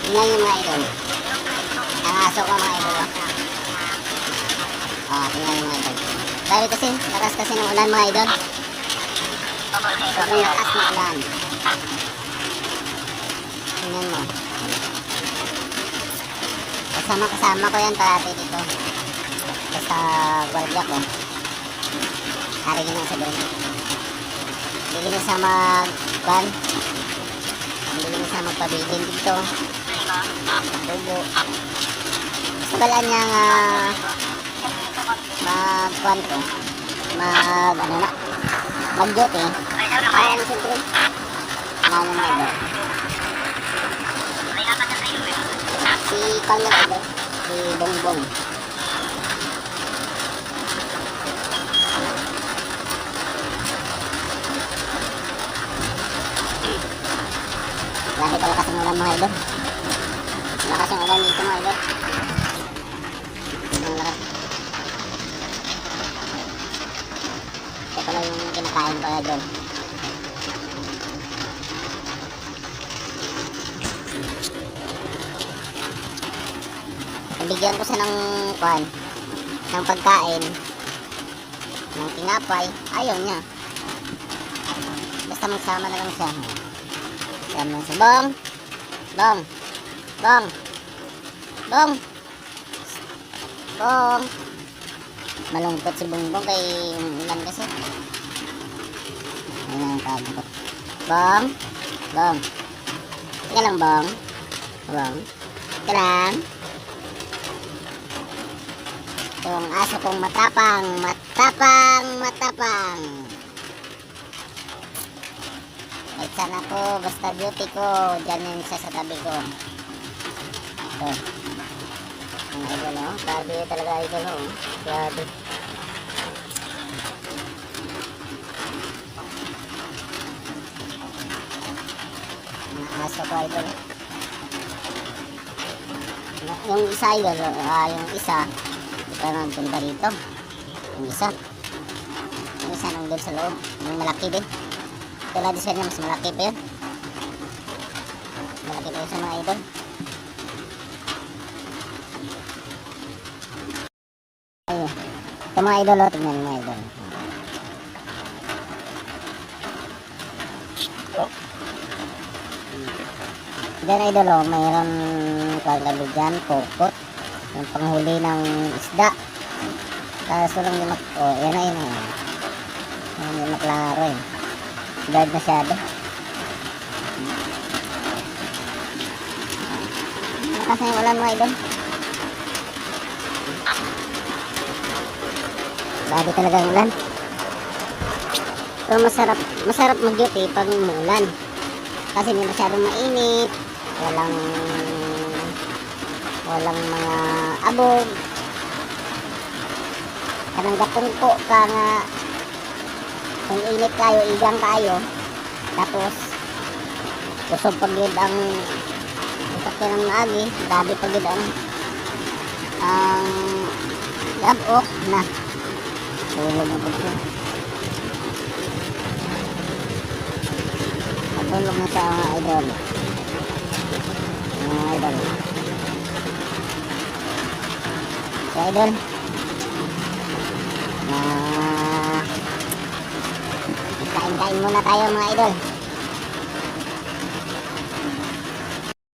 Tingnan nyo mga idol. Ang aso ko mga idol. Tingnan nyo mga idol. Dahil kasi, lakas kasi ng ulan mga idol. Sobrang lakas ng ulan. Tingnan mo. Kasama ko yan parati dito. Sa guardia ko. Haringin lang sa doon. Hindi na sa mag-ban. Hindi na sa magpabilin dito. Tubo. Sa balaan niya mag-ban ko. Mag-duty. Kaya na siyempre. Ano na ito. Si Kanya ito. Si Bongbong. Dahil palakas ang ulan mga idol. Lakas ang ulan dito mga idol. Ang lakas. Ito pala yung kinakain ko idol. Nabigyan ko siya ng pagkain ng tinapay. Ayaw niya. Basta magsama na lang siya. Sama sa Bong. Malungkot si Bongbong kay ulan kasi. Ayun ang tawag ko. Bong. Teka lang Bong. Teka lang. Itong aso kong matapang. Ay sana ko, basta beauty ko, dyan yun siya sa tabi ko. Ito. Ang idol, oh. Grabe talaga idol, oh. Grabe. Ang aso ko idol. Yung isa idol, yung isa, ito na punta dito. Yung isa nandun sa loob. Yung malaki din. Ito lang design na mas malaki pa yun. Malaki pa yun sa mga idol. Ayun. Ito mga idol, oh. Tignan mga idol. Diyan idol, oh. Mayroon kagabi dyan, pokot. Yung panghuli ng isda. Kaso lang yung yan na yun. Yung maklaro eh. Guard masyado. Lakas na yung ulan mga idol. Grabe talaga ang ulan. Pero masarap mag-duty pag umulan. Kasi hindi masyadong mainit. Walang mga abog. Kanang gatungko ka nga. Kung init kayo, igang kayo. Tapos kusog pagid ang sakyan ng agi. Grabe pagid ang labok na tulog na pagid. Matulog na sa mga idol. So idol, kain-kain muna tayo mga idol.